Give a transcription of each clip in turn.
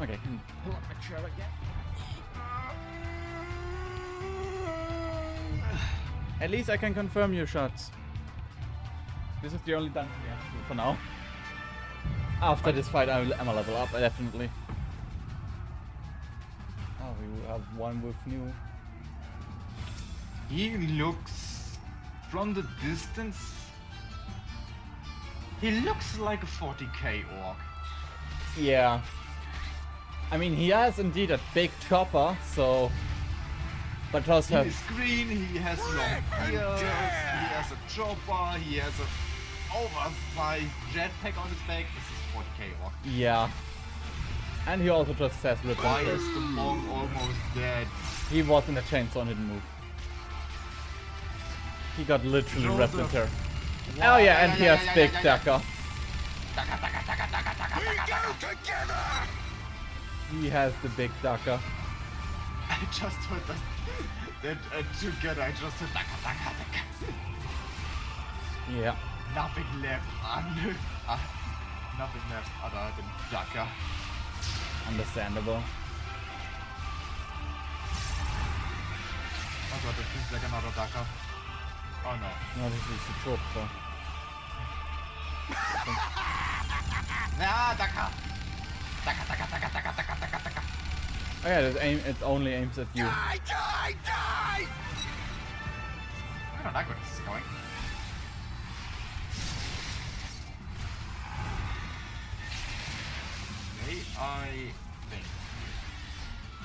Okay, I can pull up my chair again. At least I can confirm your shots. This is the only dungeon we have to do for now. After this fight, I'm a level up, definitely. Oh, we have one with new. He looks, from the distance, he looks like a 40k orc. Yeah. I mean, he has indeed a big chopper, so. But does He have. is green, he has long ears, he has a chopper, he has an oversized jetpack on his back. This is 40k orc. Yeah. And he also just says rip Why and is the monk almost dead? He was in a chainsaw and didn't move. He got literally ripped in here. Oh yeah, and he has big dagger. He has the big dagger. I just heard that together I just heard dagger. Yeah. Nothing left nothing left other than dagger. Understandable. Oh god, it seems like another dagger. Oh no. No, this is the chopper. Ah, dagger! Dagger. Oh yeah, it only aims at you. Die! I don't like where this is going. Okay, I think.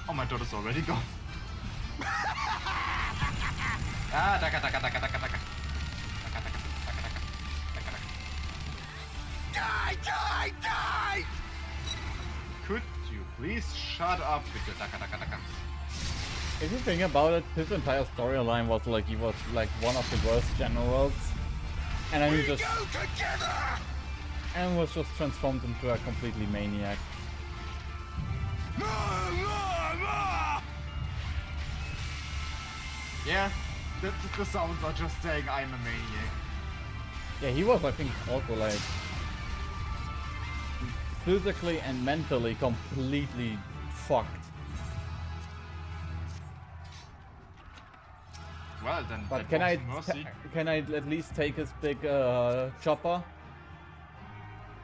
Oh, my daughter's already gone. Ah, dagger. Die! Could you please shut up with your dagger? If you think about it, his entire storyline was like he was like one of the worst generals, and then he just and was just transformed into a completely maniac. Yeah, the sounds are just saying I'm a maniac. Yeah, he was, I think, also like physically and mentally completely fucked. Well then, But that was mercy. can I at least take his big chopper?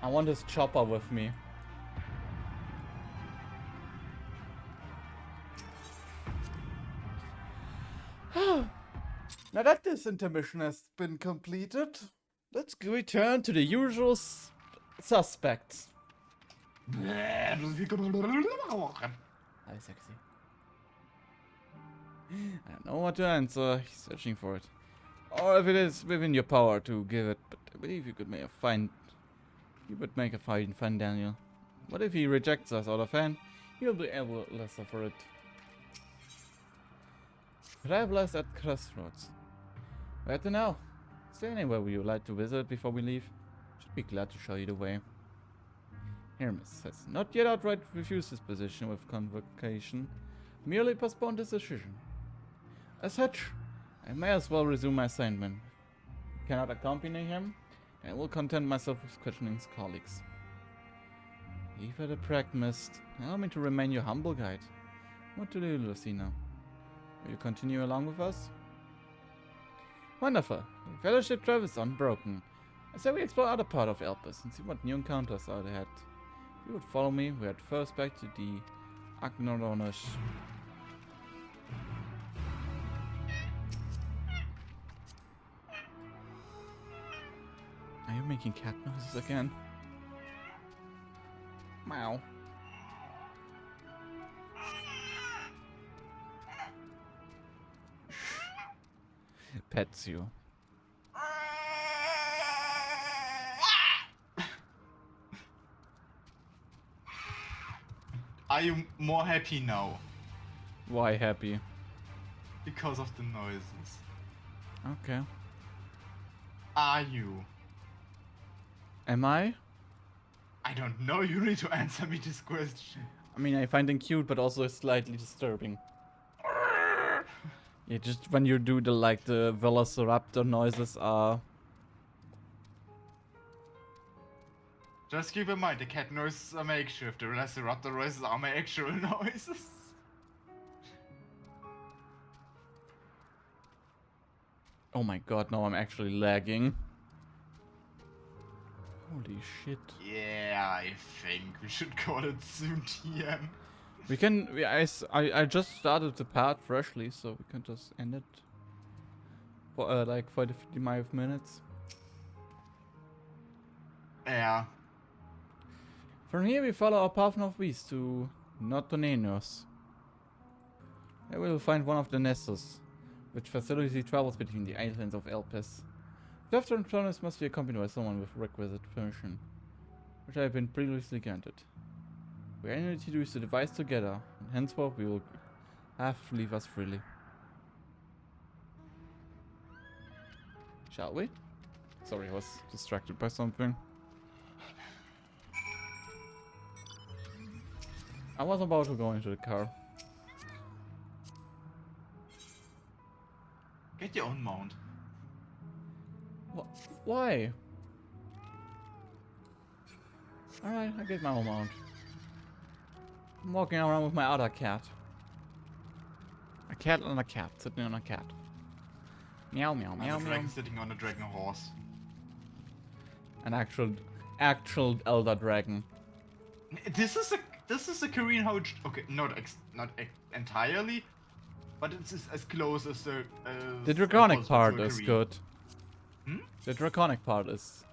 I want his chopper with me. Now that this intermission has been completed, let's return to the usual suspects. Hi, sexy. I don't know what to answer. He's searching for it. Or if it is within your power to give it, but I believe you could make a fine. You would make a fine Daniel. What if he rejects us out of hand? He'll be able to suffer it. Travelers at crossroads. Where to now? Is there anywhere you would like to visit before we leave? Should be glad to show you the way. Hermes has not yet outright refused his position with convocation, merely postponed his decision. As such, I may as well resume my assignment. Cannot accompany him, and will content myself with questioning his colleagues. Eva the Pragmist, allow me to remain your humble guide. What to do, Lucina? Will you continue along with us? Wonderful. The fellowship travels unbroken. I say we explore other part of Elpis and see what new encounters are ahead. If you would follow me, we head first back to the Agnoronish. Are you making cat noises again? Meow. Pets you. Are you more happy now? Why happy? Because of the noises. Okay. Are you? Am I? I don't know, you need to answer me this question. I mean, I find them cute, but also slightly disturbing. Yeah, just when you do the the velociraptor noises are Just keep in mind, the cat noises are makeshift, the Velociraptor noises are my actual noises. Oh my god, now I'm actually lagging. Holy shit. Yeah, I think we should call it soon TM. We can. I just started the part freshly, so we can just end it for like 45 minutes. Yeah. From here, we follow our path northeast to Notonenos. There we will find one of the Nessos, which facility travels between the islands of Elpis. The after planets must be accompanied by someone with requisite permission, which I have been previously granted. We are need to use the device together, and henceforth we will have to leave us freely. Shall we? Sorry, I was distracted by something. I was about to go into the car. Get your own mount. Why? Alright, I get my own mount. I'm walking around with my other cat. A cat and a cat, sitting on a cat. Meow meow meow I'm a meow. dragon sitting on a dragon horse. An actual elder dragon. This is a Korean how okay, not entirely, but it's as close as The draconic possible part to a is Korean. good. Hmm? The draconic part is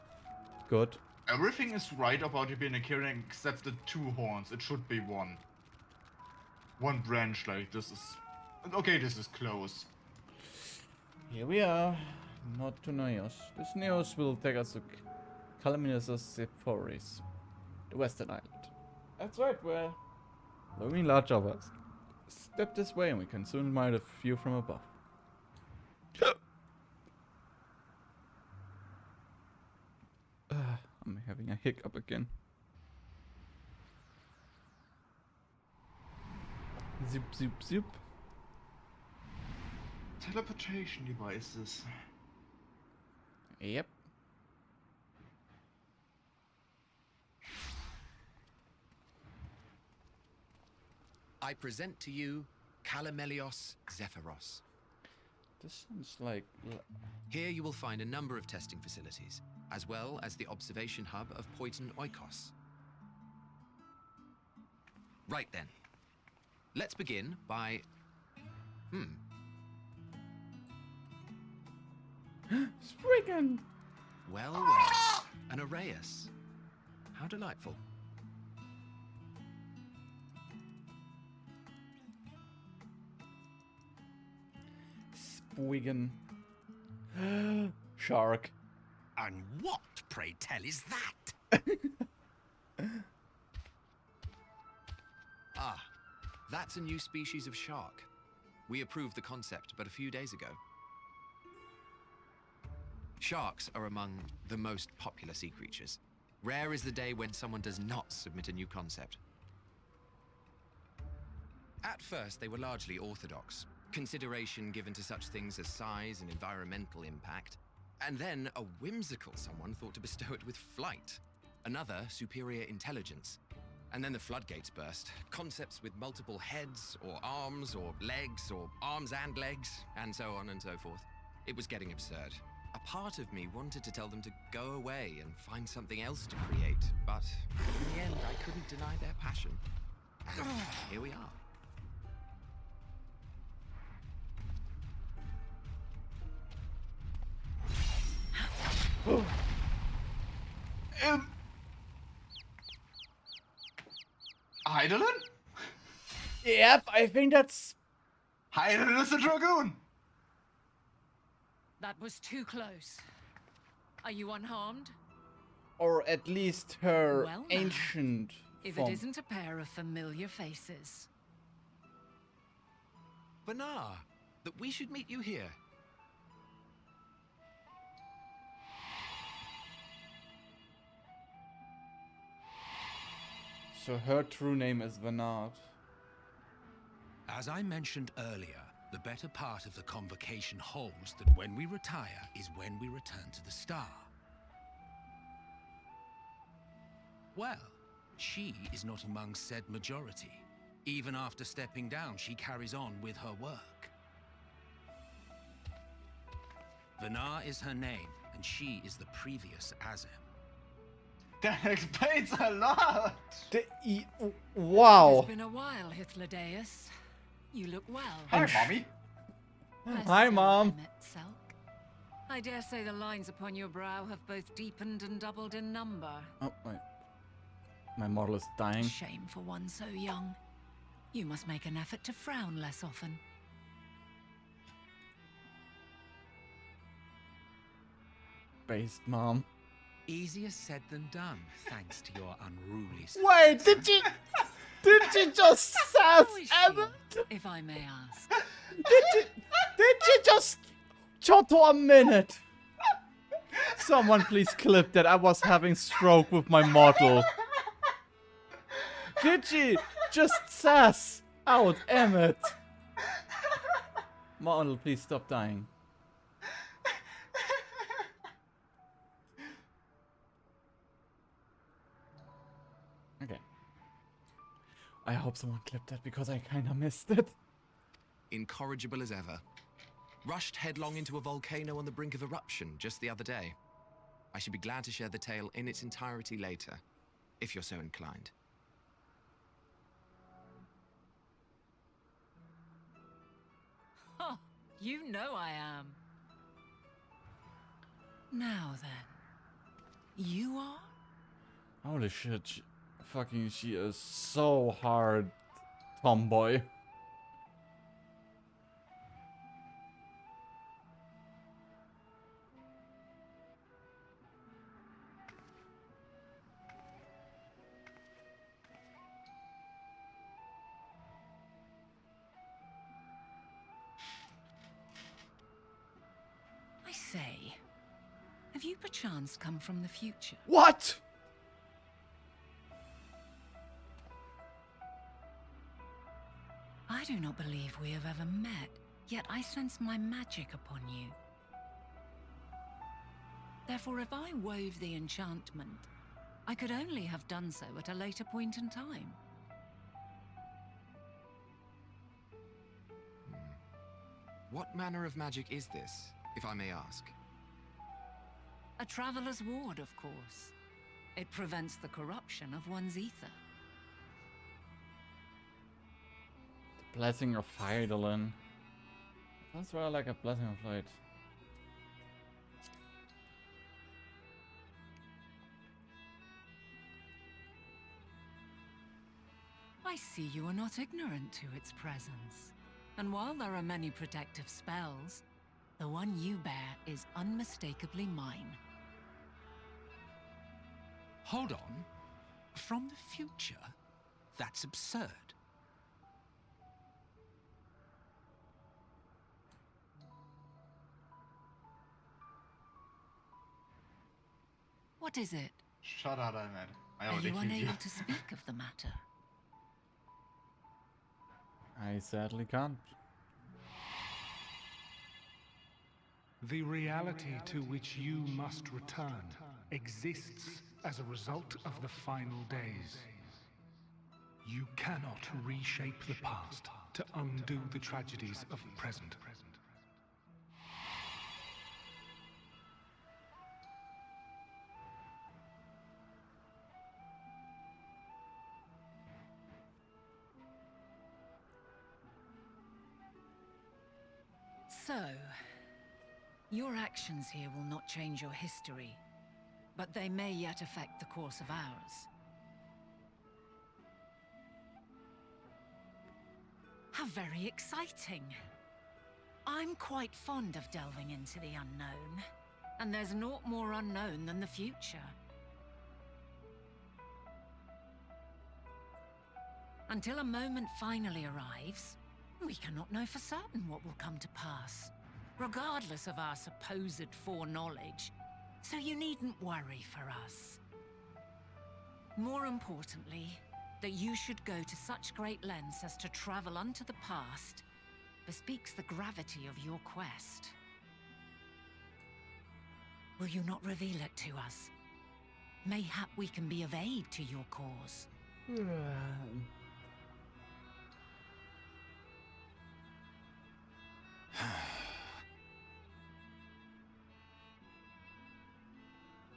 good. Everything is right about it being a Korean except the 2 horns. It should be 1. 1 branch, like this is okay. This is close. Here we are. Not to Neos. This Neos will take us to Calaminos Forest, the western island. That's right, we're looming large of us. Step this way and we can soon admire the view from above. I'm having a hiccup again. Zoop, zoop, zoop. Teleportation devices. Yep. I present to you Calamelios Zephyros. This sounds like... Here you will find a number of testing facilities, as well as the observation hub of Poiton Oikos. Right then. Let's begin by... Spriggan! Well, well. An Arraius. How delightful. Spriggan. Shark. And what, pray tell, is that? Ah, that's a new species of shark. We approved the concept but a few days ago. Sharks are among the most popular sea creatures. Rare is the day when someone does not submit a new concept. At first, they were largely orthodox, consideration given to such things as size and environmental impact, and then a whimsical someone thought to bestow it with flight, another superior intelligence. And then the floodgates burst, concepts with multiple heads, or arms and legs, and so on and so forth. It was getting absurd. A part of me wanted to tell them to go away and find something else to create, but in the end, I couldn't deny their passion. And here we are. Heidelin? Yep, I think that's... Heidelin is a dragoon! That was too close. Are you unharmed? Or at least her Well, now, ancient If form. it isn't a pair of familiar faces. Banar, that we should meet you here. So her true name is Vanard. As I mentioned earlier, the better part of the convocation holds that when we retire is when we return to the star. Well, she is not among said majority. Even after stepping down, she carries on with her work. Vanar is her name, and she is the previous Azem. That explains a lot! Wow. It's been a while, Hythlodaeus. You look well. Hi, mommy. Less Hi, so, Mom. Emmett Selk. I dare say the lines upon your brow have both deepened and doubled in number. Oh, wait. My model is dying. Shame for one so young. You must make an effort to frown less often. Based, Mom. Easier said than done, thanks to your unruly... Wait, did you just How sass is Emmett? she, if I may ask? Did you just Choto a minute? Someone please clip that. I was having stroke with my model. Did you just sass out Emmett? Model, please stop dying. Okay. I hope someone clipped that because I kinda missed it. Incorrigible as ever. Rushed headlong into a volcano on the brink of eruption just the other day. I should be glad to share the tale in its entirety later, if you're so inclined. Oh, you know I am. Now then, you are? Holy shit, she is so hard tomboy. I say, have you perchance come from the future? What? I do not believe we have ever met, yet I sense my magic upon you. Therefore, if I wove the enchantment, I could only have done so at a later point in time. What manner of magic is this, if I may ask? A traveler's ward, of course. It prevents the corruption of one's ether. Blessing of Eidolon. Sounds rather like a blessing of light. I see you are not ignorant to its presence. And while there are many protective spells, the one you bear is unmistakably mine. Hold on. From the future? That's absurd. What is it? Shut up, Emmett. I Are already you killed you. unable to speak of the matter? I sadly can't. The reality to which you must return exists as a result of the final days. You cannot reshape the past to undo the tragedies of the present. So, your actions here will not change your history, but they may yet affect the course of ours. How very exciting! I'm quite fond of delving into the unknown, and there's naught more unknown than the future. Until a moment finally arrives, we cannot know for certain what will come to pass, regardless of our supposed foreknowledge, so you needn't worry for us. More importantly, that you should go to such great lengths as to travel unto the past bespeaks the gravity of your quest. Will you not reveal it to us? Mayhap we can be of aid to your cause.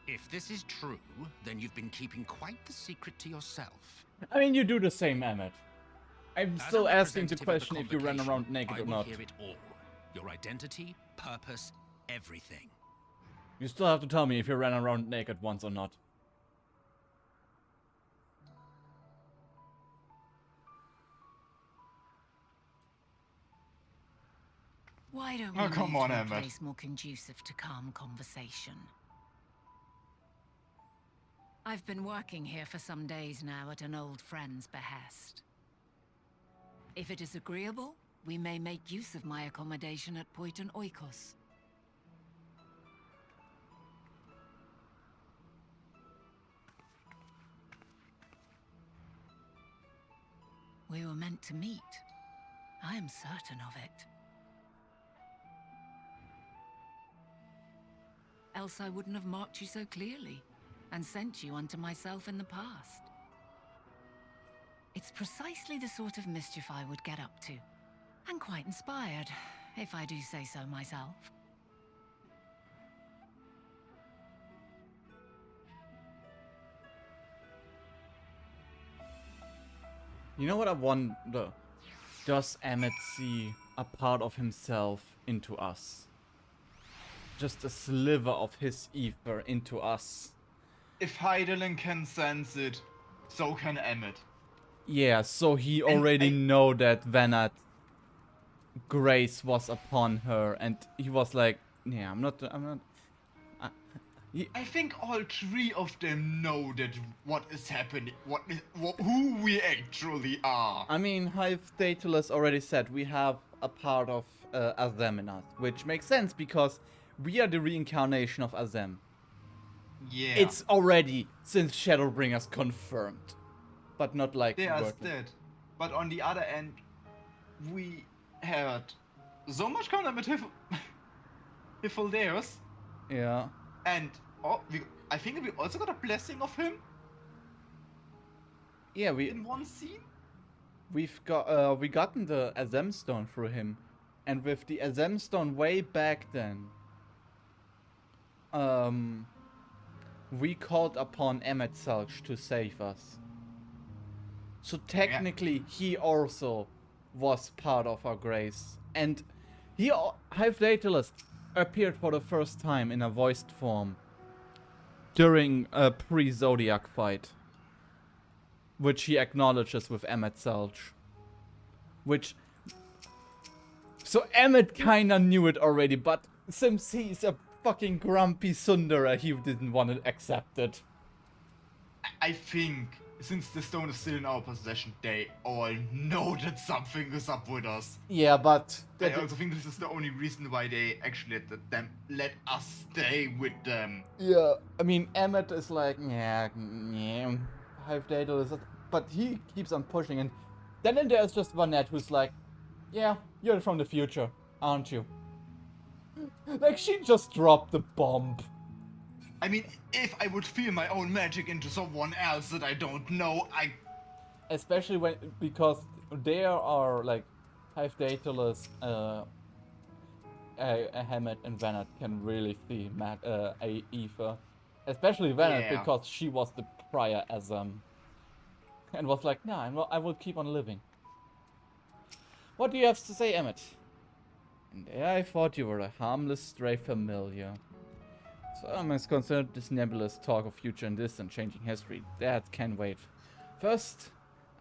If this is true, then you've been keeping quite the secret to yourself. I mean, you do the same, Emmet. I'm As still a asking the representative of question if you ran convocation, around naked I or will not. hear it all. Your identity, purpose, everything. You still have to tell me if you ran around naked once or not. Why don't Oh, we come move on, to a Emmet. place more conducive to calm conversation? I've been working here for some days now at an old friend's behest. If it is agreeable, we may make use of my accommodation at Poiton Oikos. We were meant to meet. I am certain of it. Else I wouldn't have marked you so clearly, and sent you unto myself in the past. It's precisely the sort of mischief I would get up to. And quite inspired, if I do say so myself. You know what I wonder? Does Emmet see a part of himself into us? Just a sliver of his ether into us. If Heidelin can sense it, so can Emmet. Yeah, so he already know that Vanat grace was upon her, and he was like, yeah, I'm not. I think all three of them know that what is happening, who we actually are. I mean, Hive Daedalus already said we have a part of Azem in us, which makes sense because we are the reincarnation of Azem. Yeah. It's already since Shadowbringers confirmed, but not like They are word. dead. But on the other end, we had so much contact with Hifaldeus, Yeah. and I think we also got a blessing of him Yeah, in one scene. we've gotten the Azem stone through him, and with the Azem stone way back then, we called upon Emmet Salch to save us. So technically, he also was part of our grace, and Hive Daedalus appeared for the first time in a voiced form during a pre-Zodiac fight, which he acknowledges with Emmet Salch. So Emmet kinda knew it already, but since he's a fucking grumpy Sundara, he didn't want to accept it. I think since the stone is still in our possession, they all know that something is up with us. Yeah, but I also think this is the only reason why they actually let us stay with them. yeah, I mean, Emmet is like, yeah, Hive Daedalus, but he keeps on pushing, and then there's just Vanette who's like, yeah, you're from the future, aren't you? Like, she just dropped the bomb. I mean, if I would feel my own magic into someone else that I don't know, Especially because there are, like, Hive Daedalus, Hammett and Vanette can really see Aoife. Especially Vanette, Yeah. because she was the prior Azem. And was like, nah, I will keep on living. What do you have to say, Emmet? And there I thought you were a harmless stray familiar. So I'm as concerned this nebulous talk of future and distant changing history. That can wait. First,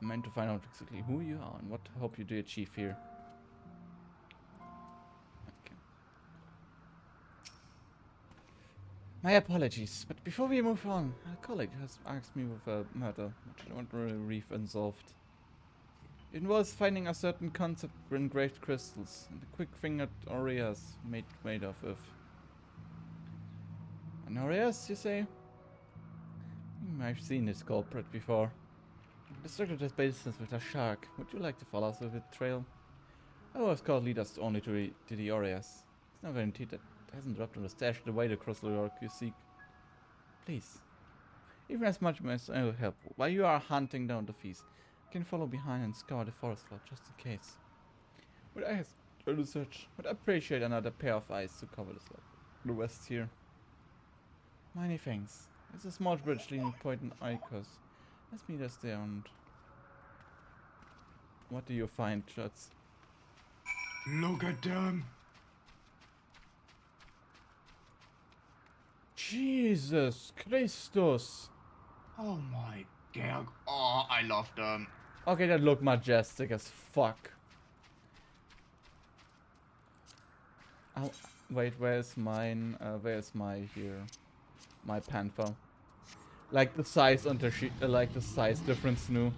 I'm meant to find out exactly who you are and what hope you do achieve here. Okay. My apologies, but before we move on, a colleague has asked me with a matter which I want to read unsolved. It involves finding a certain concept of engraved crystals and the quick-fingered Aureas made of. An Aureas, you say? I've seen this culprit before. Destructed his business with a shark. Would you like to follow us with the trail? I was called lead us only to the Aureas. It's no guarantee that it hasn't dropped on the stash away the crystal orc you seek. Please. Even as much as I will help. While you are hunting down the feast, I can follow behind and scour the forest floor just in case. But I have to do such. But I appreciate another pair of eyes to cover the rest here. Many thanks. It's a small bridge leading to Point Icos. Let's meet us there and... What do you find, Schatz? Look at them. Jesus Christus! Oh my god. Oh, I love them. Okay, that looked majestic as fuck. Oh, wait, where's mine? Where's my here? My panther. Like the size on the like the size difference new.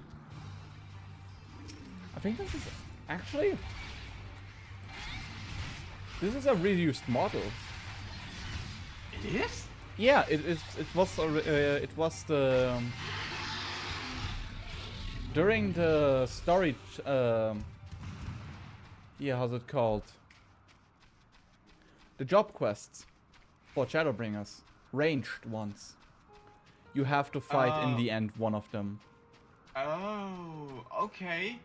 I think this is actually... This is a reused model. It is? Yeah, it is. It was the during the story. Yeah, how's it called? The job quests for Shadowbringers, ranged ones. You have to fight in the end one of them. Oh, okay.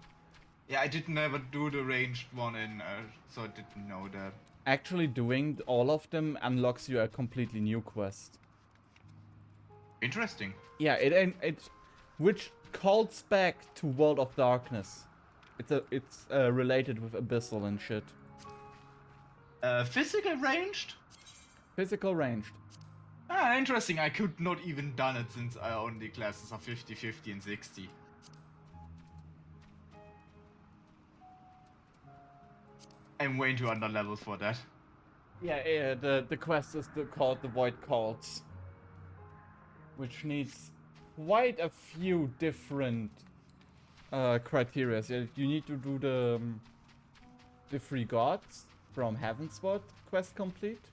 Yeah, I did never do the ranged one in, so I didn't know that. Actually, doing all of them unlocks you a completely new quest. Interesting. Yeah, it which calls back to World of Darkness. It's related with Abyssal and shit. Physical ranged? Physical ranged. Ah, interesting. I could not even done it since I only classes are 50, 50, and 60. I'm way too under level for that. Yeah, the quest is called the Void Calls, which needs quite a few different criteria. Yeah, you need to do the 3 gods from Heavenspot quest complete,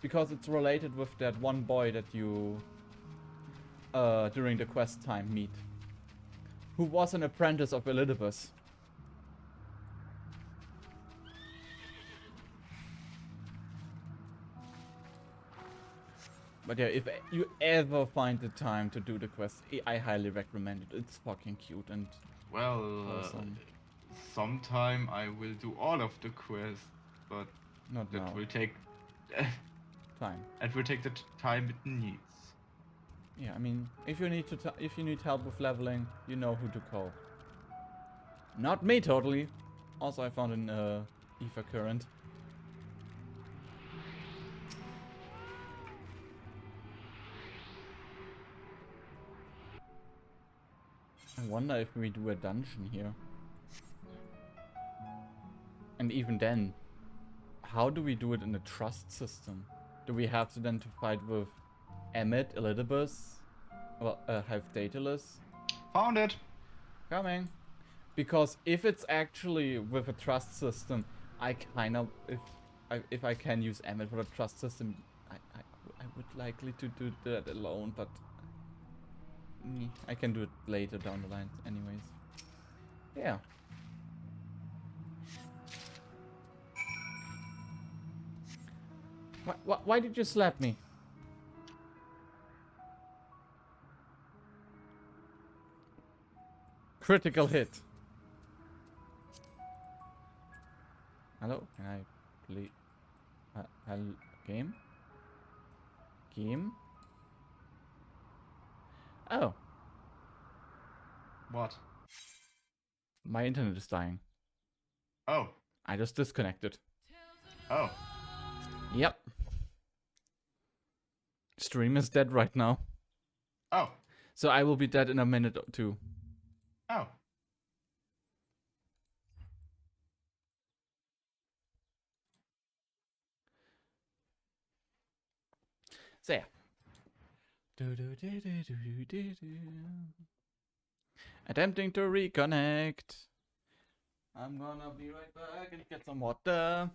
because it's related with that one boy that you during the quest time meet, who was an apprentice of Elidibus. But yeah, if you ever find the time to do the quest, I highly recommend it. It's fucking cute and Well, awesome. sometime I will do all of the quests, but Not that now. will take Time. it will take the time it needs. Yeah, I mean, if you need help with leveling, you know who to call. Not me, totally. Also, I found an ether current. I wonder if we do a dungeon here. And even then, how do we do it in a trust system? Do we have to then to fight with Emmet, Elidibus, well, have Daedalus? Found it. Coming. Because if it's actually with a trust system, I kind of, if I can use Emmet for a trust system, I would likely to do that alone, but I can do it later down the line anyways. Yeah. Why did you slap me? Critical hit. Hello? Can I play? Game? Game? Oh. What? My internet is dying. Oh. I just disconnected. Oh. Yep. Stream is dead right now. Oh. So I will be dead in a minute or two. Oh. So yeah. Attempting to reconnect. I'm gonna be right back and get some water.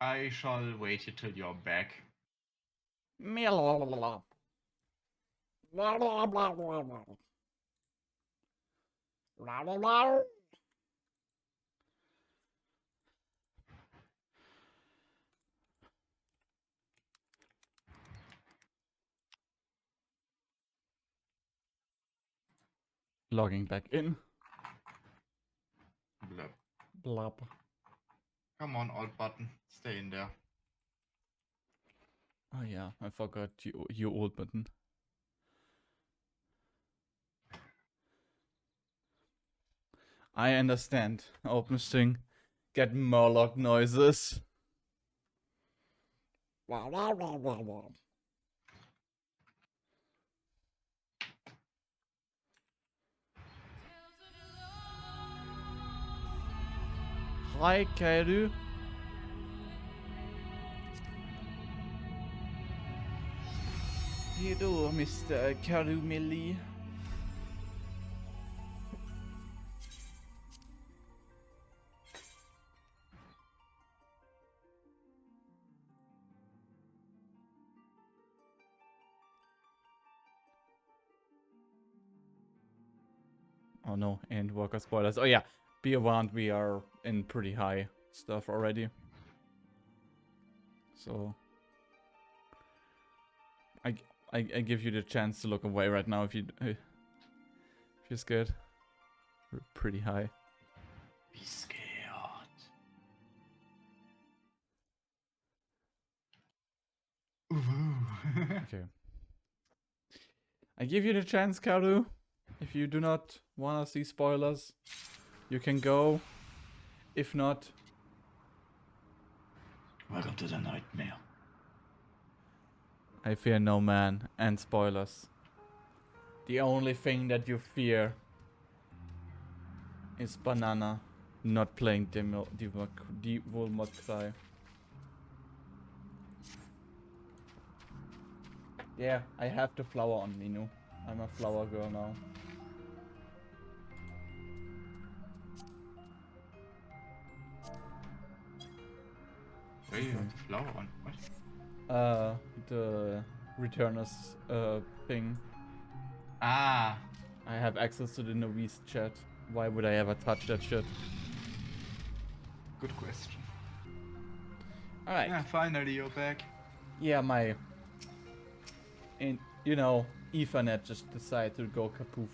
I shall wait till you're back. Logging back in. Blub. Blub. Come on, alt button. Stay in there. Oh yeah, I forgot you old button. I understand. Open string. Get Murloc noises. Hi, Kairu. How you do, Mr. Kairu Millie? Oh no, Endwalker spoilers. Oh yeah, be warned, we are in pretty high stuff already. So I give you the chance to look away right now if you're scared. We're pretty high. Be scared. Okay. I give you the chance, Karu. If you do not wanna see spoilers, you can go. If not, Welcome to the nightmare. I fear no man and spoilers. The only thing that you fear is Banana not playing Devil May Cry. Yeah, I have the flower on me, no. I'm a flower girl now. Where you have the flower on? What? The returners thing. Ah, I have access to the novice chat. Why would I ever touch that shit? good question. Alright. Yeah, finally you're back. Yeah, my... you know, Ethernet just decided to go kapoof.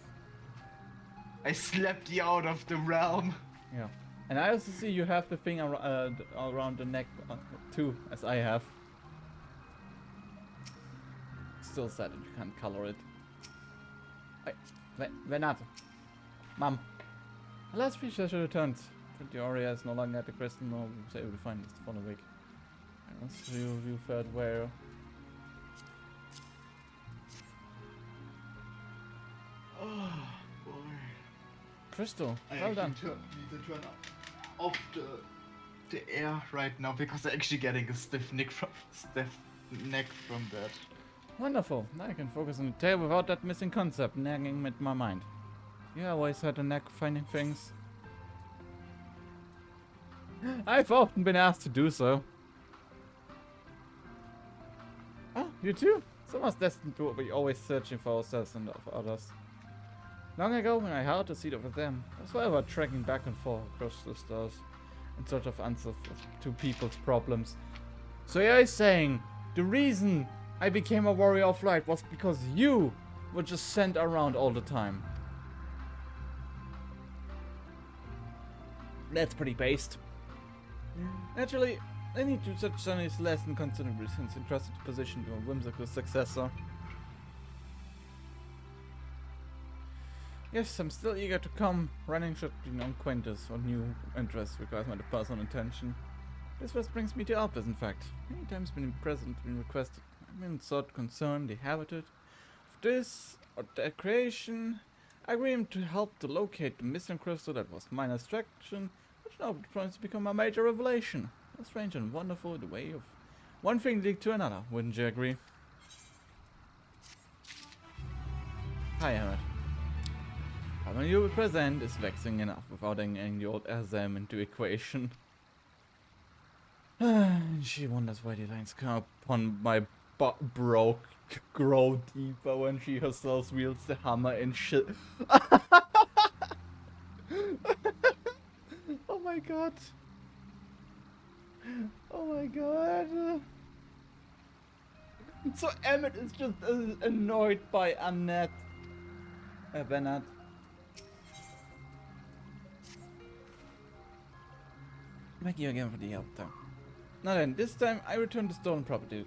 I slapped you out of the realm. Yeah. And I also see you have the thing around the neck too, as I have. Still sad that you can't color it. Venato. Mom. The last feature should returned. The Aria is no longer at the crystal, nor was able to find this for a week. Once you felt where. Oh boy. Crystal, I well done. Need to turn off the air right now because I'm actually getting a stiff neck from that. Wonderful. Now I can focus on the tale without that missing concept nagging at my mind. You always had a knack for finding things. I've often been asked to do so. Oh, you too? Some of us destined to be always searching for ourselves and for others. Long ago, when I held the seat over them, I was forever trekking back and forth across the stars in search of answers to people's problems. So you're saying the reason I became a warrior of light was because you were just sent around all the time? That's pretty based. Naturally, I need to such Sonny's lesson considerably since entrusted the position to a whimsical successor. Yes, I'm still eager to come. Running should be no acquaintance or new interest requires my personal attention. This first brings me to Alpes, in fact. Many times been requested. I'm in sort concerned, habitat of this or that creation. I agreed to help to locate the missing crystal that was my distraction, which now promises to become a major revelation. It's strange and wonderful the way of one thing lead to another, wouldn't you agree? Hi, Ahmed. Having you present is vexing enough without adding the old Azam into equation. She wonders why the lines come upon my broke grow deeper when she herself wields the hammer and shit. Oh my god. Oh my god. So Emmett is just annoyed by Annette. Bennett. Thank you again for the help, though. Now then, this time I return the stolen property.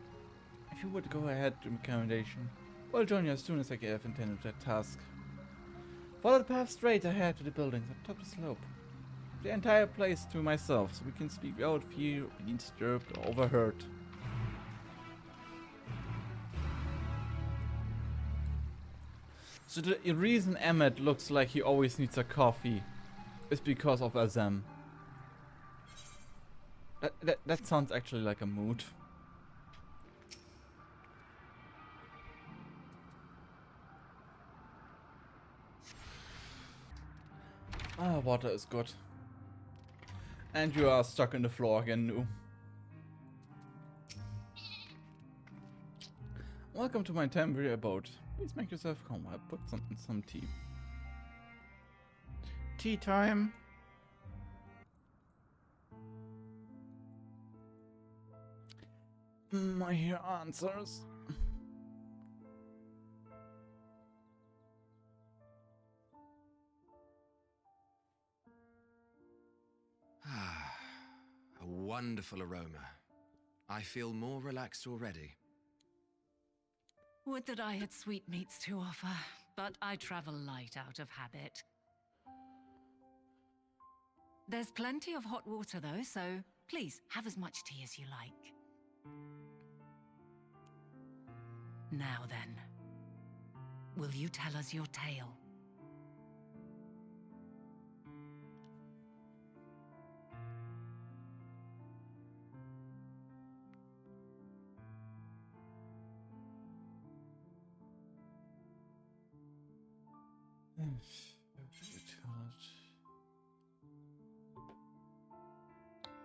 If you would go ahead to accommodation, I'll join you as soon as I get intended that task. Follow the path straight ahead to the buildings at the top of the slope. The entire place to myself, so we can speak without fear of being disturbed or overheard. So the reason Emmett looks like he always needs a coffee is because of Azem. That sounds actually like a mood. Ah, water is good. And you are stuck in the floor again, Nu. Welcome to my temporary abode. Please make yourself home. I put some tea. Tea time. I hear answers. A wonderful aroma. I feel more relaxed already. Would that I had sweetmeats to offer, but I travel light out of habit. There's plenty of hot water though, so please have as much tea as you like. Now then, will you tell us your tale?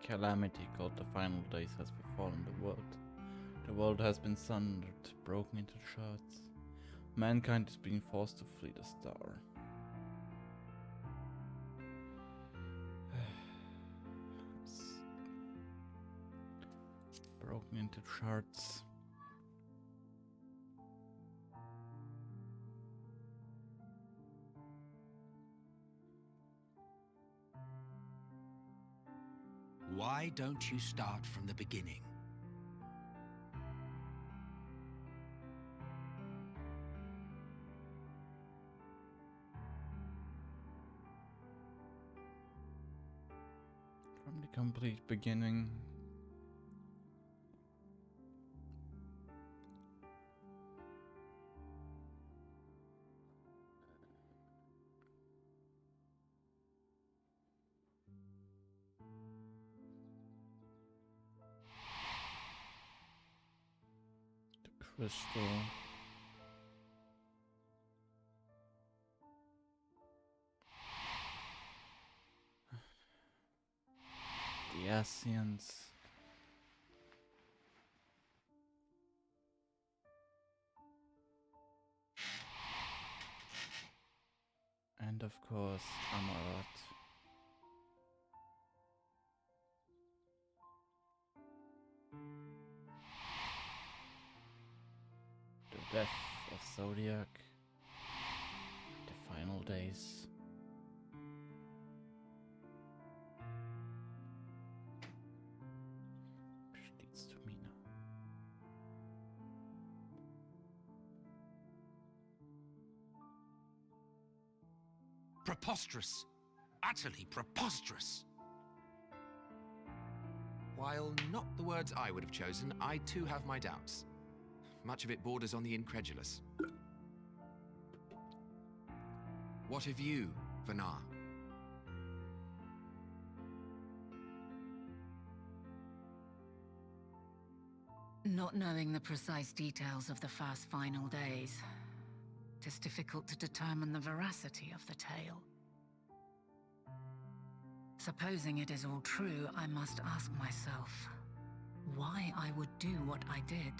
Calamity called the final days has befallen the world. The world has been sundered, broken into shards. Mankind is being forced to flee the star. Broken into shards. Why don't you start from the beginning? From the complete beginning. The crystal. The Asians. And of course, Amarat. The death of Zodiac. The final days. Which leads to Mina. Preposterous. Utterly preposterous. While not the words I would have chosen, I too have my doubts. Much of it borders on the incredulous. What of you, Vanar? Not knowing the precise details of the first final days, it is difficult to determine the veracity of the tale. Supposing it is all true, I must ask myself, why? why I would do what I did.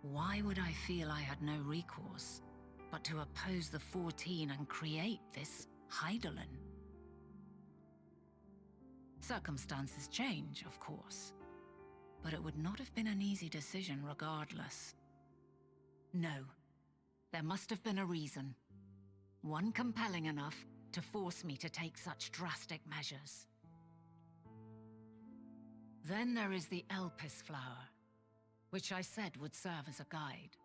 Why would I feel I had no recourse but to oppose the 14 and create this Hydaelyn? Circumstances change, of course, but it would not have been an easy decision regardless. No, there must have been a reason. One compelling enough to force me to take such drastic measures. Then there is the Elpis flower, which I said would serve as a guide.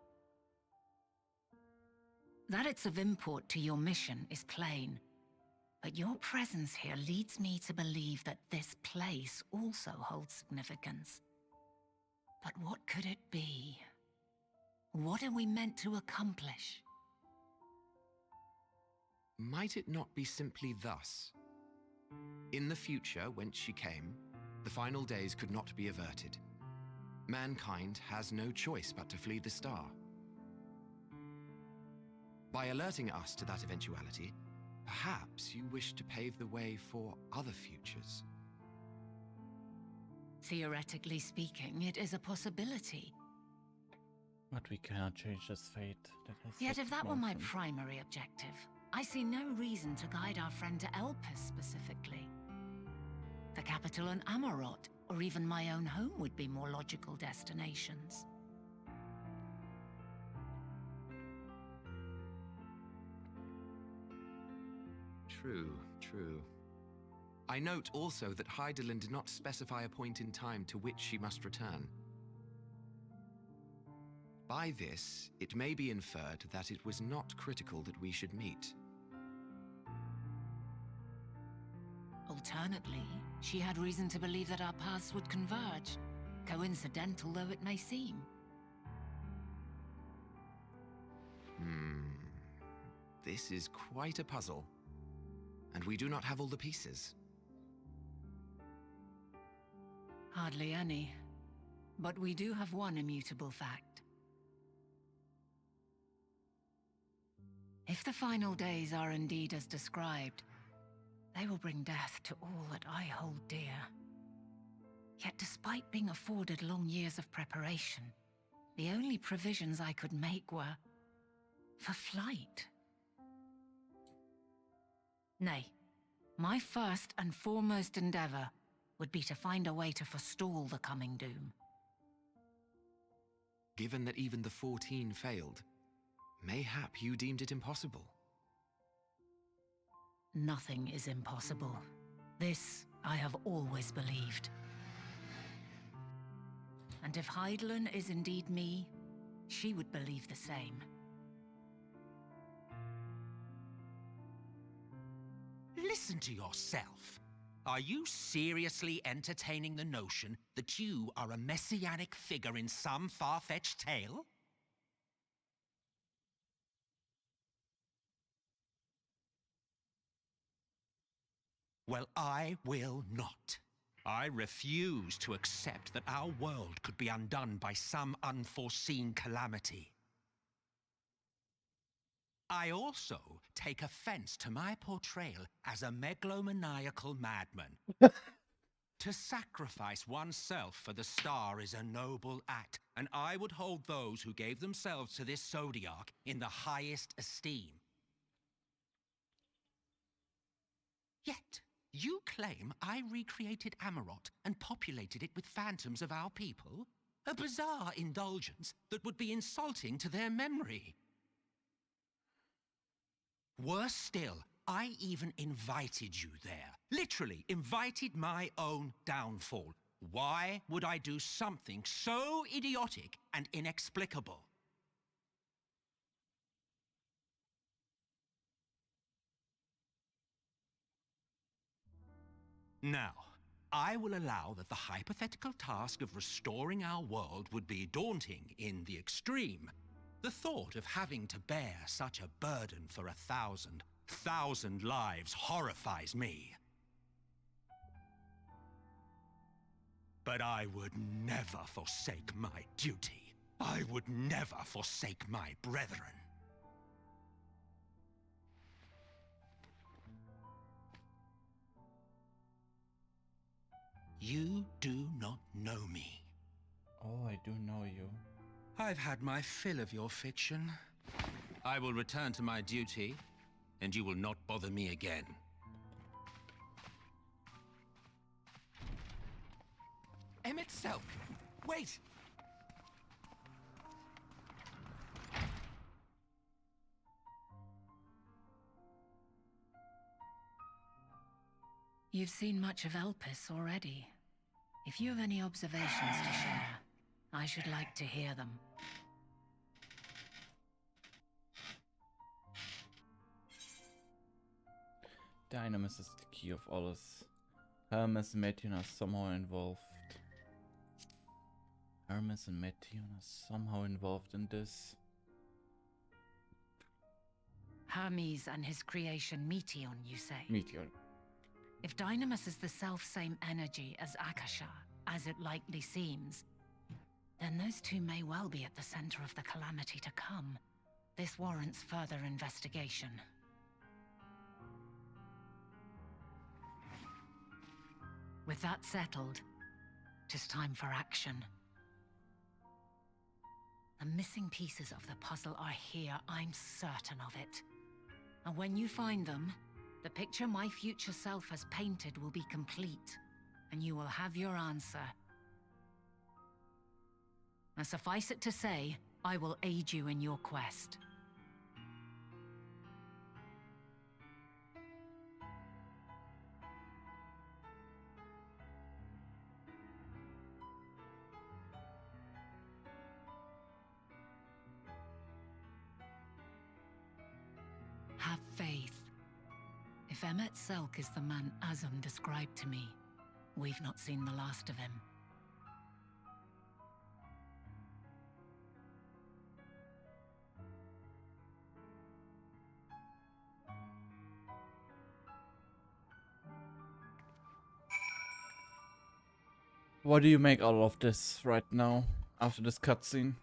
That it's of import to your mission is plain, but your presence here leads me to believe that this place also holds significance. But what could it be? What are we meant to accomplish? Might it not be simply thus? In the future, whence she came, the final days could not be averted. Mankind has no choice but to flee the star. By alerting us to that eventuality, perhaps you wish to pave the way for other futures. Theoretically speaking, it is a possibility. But we cannot change this fate. That is Yet if that were my motion. primary objective, I see no reason to guide our friend to Elpis specifically. The capital and Amarot, or even my own home would be more logical destinations. True, true. I note also that Hydaelyn did not specify a point in time to which she must return. By this, it may be inferred that it was not critical that we should meet. Alternately, she had reason to believe that our paths would converge, coincidental though it may seem. This is quite a puzzle, and we do not have all the pieces. Hardly any. But we do have one immutable fact. If the final days are indeed as described, they will bring death to all that I hold dear. Yet despite being afforded long years of preparation, the only provisions I could make were for flight. Nay, my first and foremost endeavor would be to find a way to forestall the coming doom. Given that even the 14 failed, mayhap you deemed it impossible. Nothing is impossible. This I have always believed. And if Hydaelyn is indeed me, she would believe the same. Listen to yourself. Are you seriously entertaining the notion that you are a messianic figure in some far-fetched tale? Well, I will not. I refuse to accept that our world could be undone by some unforeseen calamity. I also take offense to my portrayal as a megalomaniacal madman. To sacrifice oneself for the star is a noble act, and I would hold those who gave themselves to this zodiac in the highest esteem. Yet, you claim I recreated Amarot and populated it with phantoms of our people? A bizarre indulgence that would be insulting to their memory. Worse still, I even invited you there. Literally invited my own downfall. Why would I do something so idiotic and inexplicable? Now, I will allow that the hypothetical task of restoring our world would be daunting in the extreme. The thought of having to bear such a burden for 1,000 lives horrifies me. But I would never forsake my duty. I would never forsake my brethren. You do not know me. Oh, I do know you. I've had my fill of your fiction. I will return to my duty, and you will not bother me again. Emmett Selk! Wait! You've seen much of Elpis already. If you have any observations to share, I should like to hear them. Dynamis is the key of all this. Hermes and Metion are somehow involved. Hermes and Metion are somehow involved in this. Hermes and his creation Meteon, you say? Meteor. If Dynamis is the self-same energy as Akasha, as it likely seems, then those two may well be at the center of the calamity to come. This warrants further investigation. With that settled, it is time for action. The missing pieces of the puzzle are here, I'm certain of it. And when you find them, the picture my future self has painted will be complete, and you will have your answer. And suffice it to say, I will aid you in your quest. Have faith. If Emmett Selk is the man Azum described to me, we've not seen the last of him. What do you make out of this right now, after this cutscene?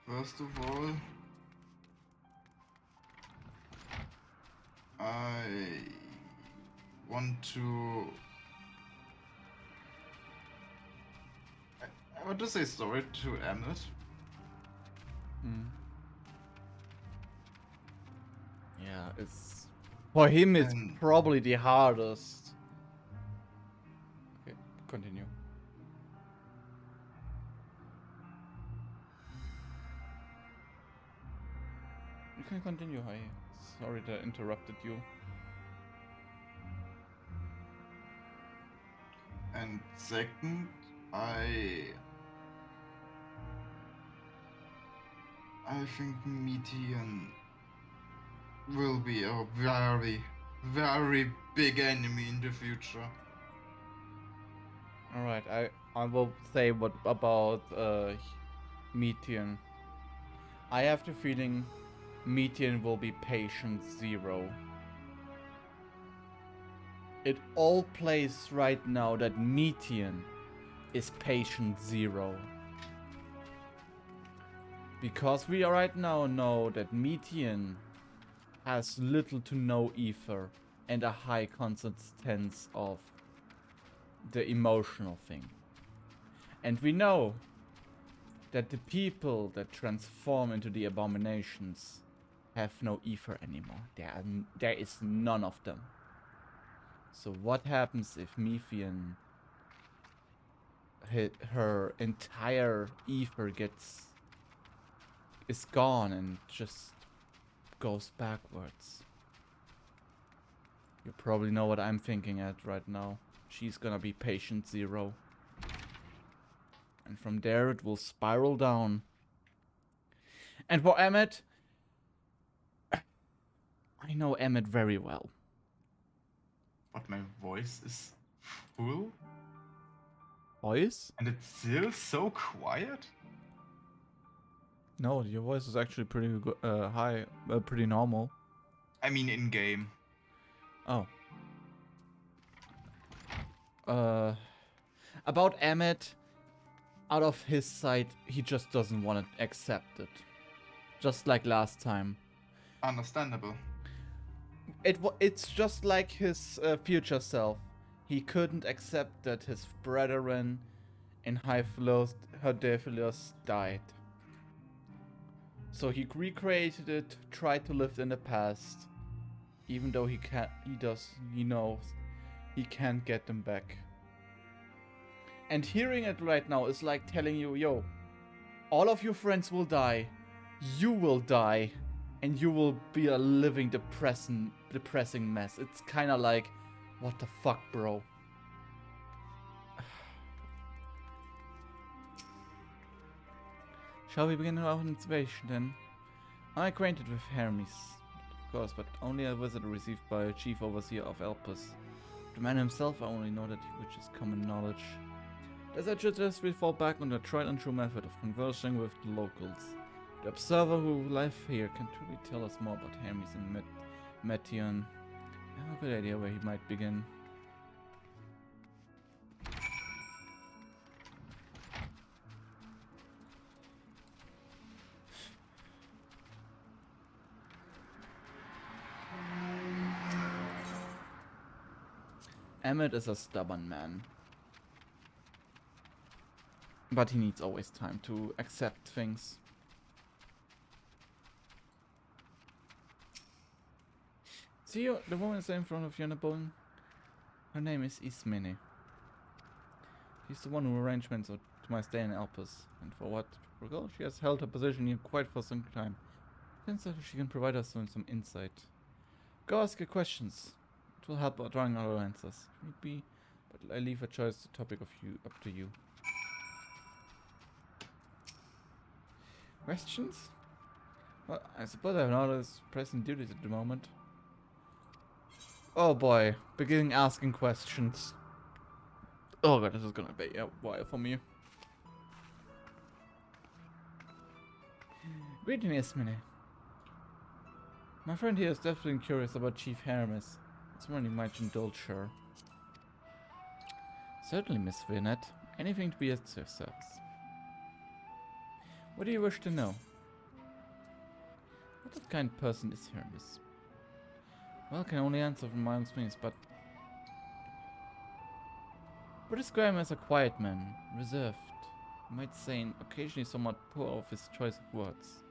First of all, I want to... I want to say sorry to Emmett. Yeah, it's... For him, it's And- probably the hardest. Okay, continue. You can continue, hi. Sorry that I interrupted you. And second, I think Meteon will be a very, very big enemy in the future. Alright, I will say what about Meteon. I have the feeling Meteon will be patient zero. It all plays right now that Meteon is patient zero. Because we right now know that Meteon has little to no ether and a high consistence of the emotional thing. And we know that the people that transform into the abominations have no ether anymore. There is none of them. So what happens if Meteon, her entire ether is gone and just goes backwards? You probably know what I'm thinking at right now. She's gonna be patient zero. And from there it will spiral down. And for Emmett, I know Emmett very well. But my voice is full Voice? and it's still so quiet. No, your voice is actually pretty high, pretty normal. I mean, in game. Oh. About Emmett, out of his side, he just doesn't want to accept it. Just like last time. Understandable. It's just like his future self. He couldn't accept that his brethren in Hydephilus died. So he recreated it, tried to live in the past, even though he knows he can't get them back. And hearing it right now is like telling you, yo, all of your friends will die, you will die, and you will be a living depressing mess. It's kind of like, what the fuck, bro? Shall we begin our investigation then? I'm acquainted with Hermes, of course, but only a visit received by a chief overseer of Elpis. The man himself, I only know that which is common knowledge. As I suggest we fall back on the tried and true method of conversing with the locals. The observer who live here can truly tell us more about Hermes and Metion. I have a good idea where he might begin. Emmett is a stubborn man. But he needs always time to accept things. See you, the woman is in front of you on the bone. Her name is Ismene. She's the one who arranged to my stay in Elpis, and for what regard she has held her position here quite for some time. Since she can provide us with some insight. Go ask her questions. It will help drawing our answers. If need be, but I leave a choice topic of you up to you. Questions? Well, I suppose I have no other pressing duties at the moment. Oh boy, beginning asking questions. Oh god, this is gonna be a while for me. Greeting, Ismene. My friend here is definitely curious about Chief Hermes. It's morning might indulge her. Certainly, Miss Vinette. Anything to be at your service. What do you wish to know? What kind of person is Hermes? Well, I can only answer from my own experience, but would describe him as a quiet man, reserved. You might say, and occasionally somewhat poor of his choice of words.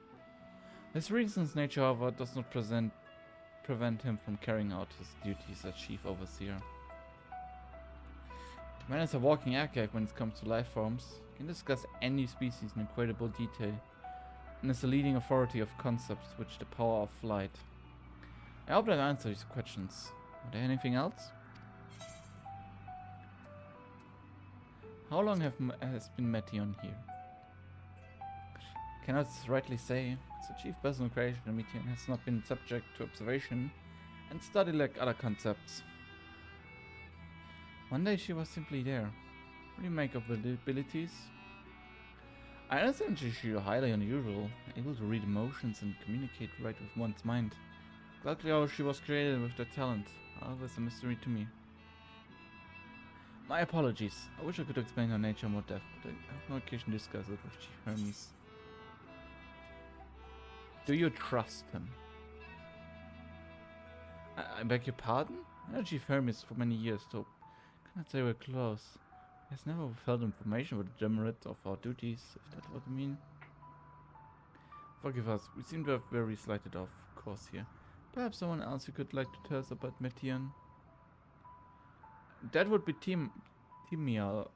His reason's nature, however, does not prevent him from carrying out his duties as chief overseer. The man is a walking archive when it comes to life forms. He can discuss any species in incredible detail, and is a leading authority of concepts which the power of flight. I hope that answers these questions. Are there anything else? How long has been Metion here? Cannot rightly say. It's a chief personal creation, and Metion has not been subject to observation and study like other concepts. One day she was simply there. What do you make of her abilities? I understand she's highly unusual, able to read emotions and communicate right with one's mind. Exactly how she was created with that talent, always a mystery to me. My apologies. I wish I could explain her nature more depth, but I have no occasion to discuss it with Chief Hermes. Do you trust him? I beg your pardon? I know Chief Hermes for many years, so cannot say we're close. He has never withheld information with the demerit of our duties, if that's what you mean. Forgive us, we seem to have very slighted off course here. Perhaps someone else who could like to tell us about Metion? That would be Timayos.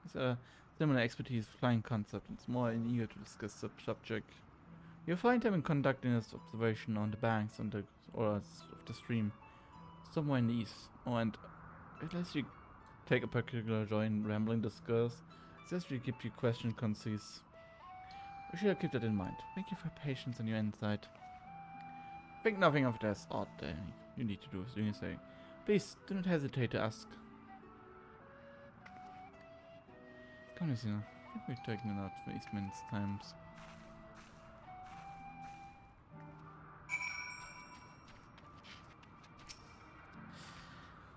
He's a similar expertise flying concept and is more than eager to discuss the subject. You'll find him in conducting his observation on the banks of the stream, somewhere in the east. Oh, and unless you take a particular joy in rambling discourse, just to keep your question concise. We should keep that in mind. Thank you for your patience and your insight. Think nothing of this odd you need to do as you say. Please do not hesitate to ask. Come on, Sina. I think we're taking it out for these minutes times.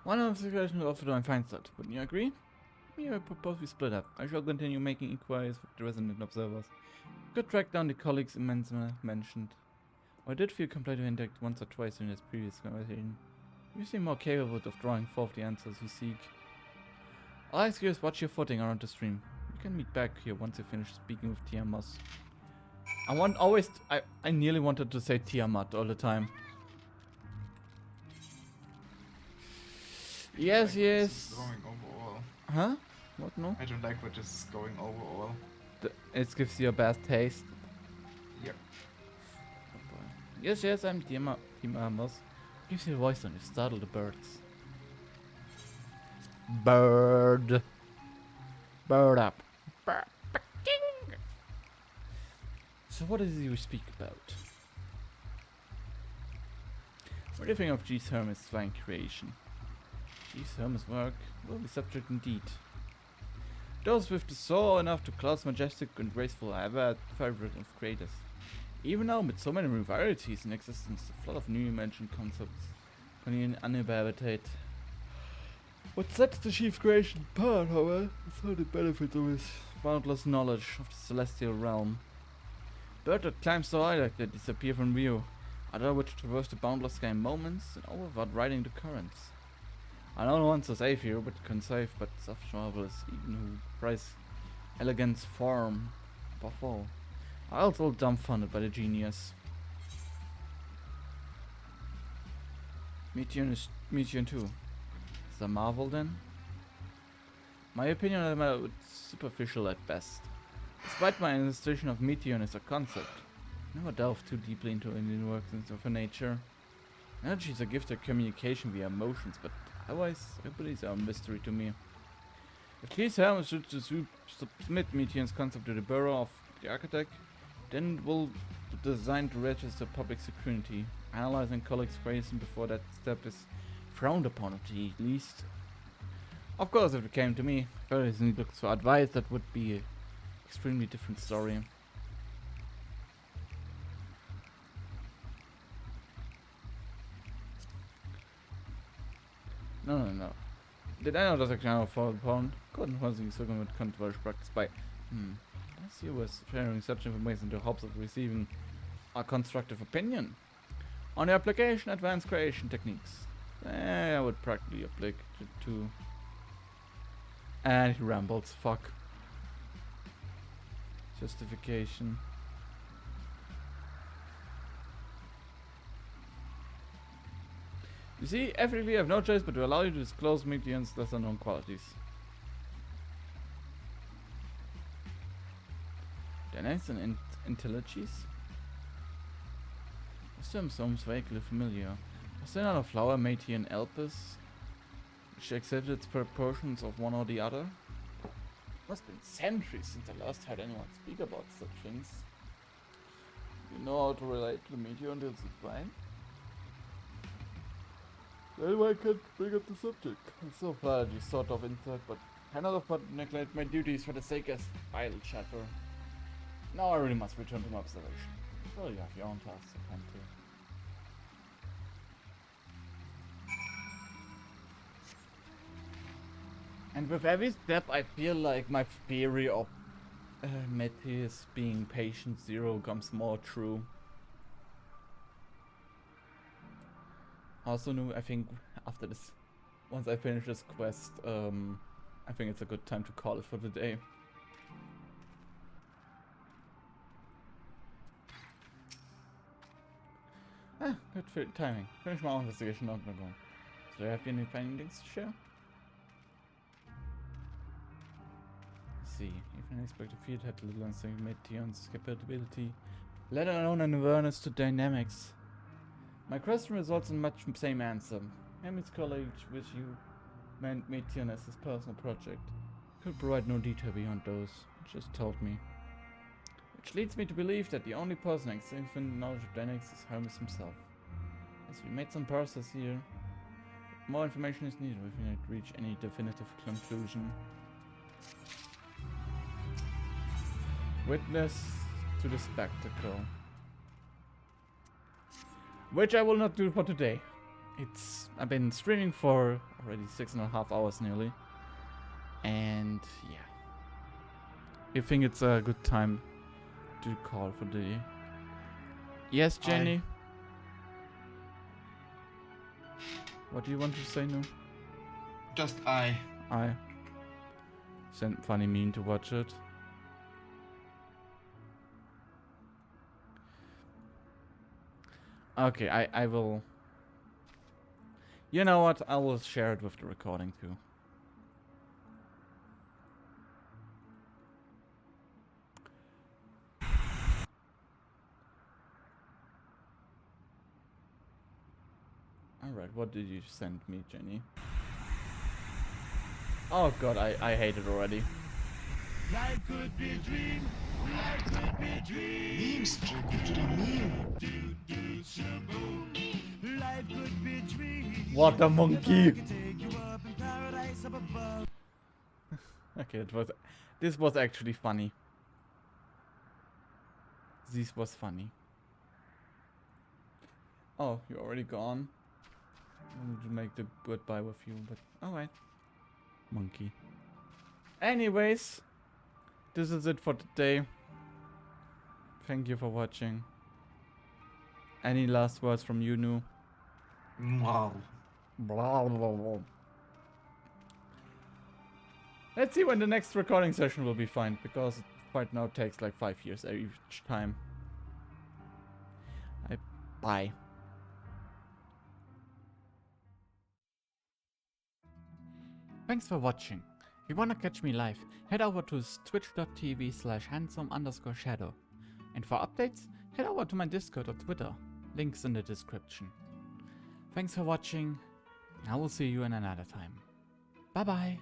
One of the situations will offer to find that. Wouldn't you agree? Me, I propose we split up. I shall continue making inquiries with the resident observers. Could track down the colleagues Immensma mentioned. I did feel completely intact once or twice in this previous conversation. You seem more capable of drawing forth the answers you seek. I'll ask you is watch your footing around the stream. You can meet back here once you finish speaking with Tiamat. I nearly wanted to say Tiamat all the time. Yes, Like where this is yes. going overall. Huh? What, no? I don't like where this is going overall. It gives you a bad taste. Yep. Oh boy. Yes, yes, I'm Tiamat. Gives you a voice when you startle the birds. Bird. Bird up. Bird. So what is it you speak about? What do you think of G's Hermes' fine creation? G's Hermes' work will be subject indeed. Those with the soul enough to close majestic and graceful are ever a favorite of creators. Even now, with so many varieties in existence, a flood of new imagined concepts continue uninhabited. What sets the chief creation apart, however, is how the benefit of his boundless knowledge of the celestial realm. Birds that climb so high that they disappear from view, other which traverse the boundless sky in moments and all without riding the currents. I don't want to save here, but conceive, but such marvelous, even who prize elegance form above all. I was all dumbfounded by the genius. Meteor 2. Is a marvel then? My opinion on the matter is superficial at best. Despite my illustration of Meteor as a concept, I never delved too deeply into the workings of her nature. Energy is a gift of communication via emotions, but otherwise, abilities are a mystery to me. If Cleese Hermes should submit Meteor's concept to the Bureau of the Architect, then it will be designed to register public security. Analyzing colleagues' creation before that step is frowned upon at the least. Of course, if it came to me, if everything looks for advice, that would be an extremely different story. No. Did I know das Erklärung vorgebaut? Konnten sogar mit controversial practice by. As you was sharing such information in the hopes of receiving a constructive opinion on the application advanced creation techniques. I would practically apply it to. And he rambles. Fuck. Justification. You see, ethically I have no choice but to allow you to disclose Meteor's lesser known qualities. Dynamics and intelligence? This term sounds vaguely familiar. Was there not a flower Meteor in Elpis which accepted its proportions of one or the other? It must have been centuries since I last heard anyone speak about such things. You know how to relate to the Meteor until it's fine? Anyway, I can't bring up the subject. I'm so glad you sort of insight, but cannot afford to neglect my duties for the sake of idle chatter. Now I really must return to my observation. Well, you have your own tasks to attend to. And with every step, I feel like my theory of Metis being patient zero comes more true. Also, I think after this, once I finish this quest, I think it's a good time to call it for the day. Good timing. Finish my own investigation, not gonna go. So, do you have any findings to share? Let's see. Even unexpected field had little instinct Meteor's capability, let alone an awareness to dynamics. My question results in much same answer. Hermes College, which you meant Meteor as his personal project, could provide no detail beyond those just told me. Which leads me to believe that the only person with infinite knowledge of dynamics is Hermes himself. As we made some process here, more information is needed if we need to reach any definitive conclusion. Witness to the spectacle. Which I will not do for today. I've been streaming for already 6.5 hours nearly. And yeah. I think it's a good time to call for the... Yes, Jenny? What do you want to say now? Just I. I sent funny meme to watch it. Okay, I will. You know what? I will share it with the recording too. Alright, what did you send me, Jenny? Oh god, I hate it already. Life could be a dream. Life could be a dream. Memes, Jack, what did I mean? Life could be a dream. What a monkey! Take you up in paradise up above. Okay, this was actually funny. This was funny. Oh, you're already gone. I wanted to make the goodbye with you, but alright. Monkey. Anyways, this is it for today. Thank you for watching. Any last words from you, Nu? Wow. Blah, blah, blah. Let's see when the next recording session will be fine, because right now it takes like 5 years each time. Bye. Thanks for watching. If you wanna catch me live, head over to twitch.tv/handsome_shadow. And for updates, head over to my Discord or Twitter. Links in the description. Thanks for watching. I will see you in another time. Bye bye.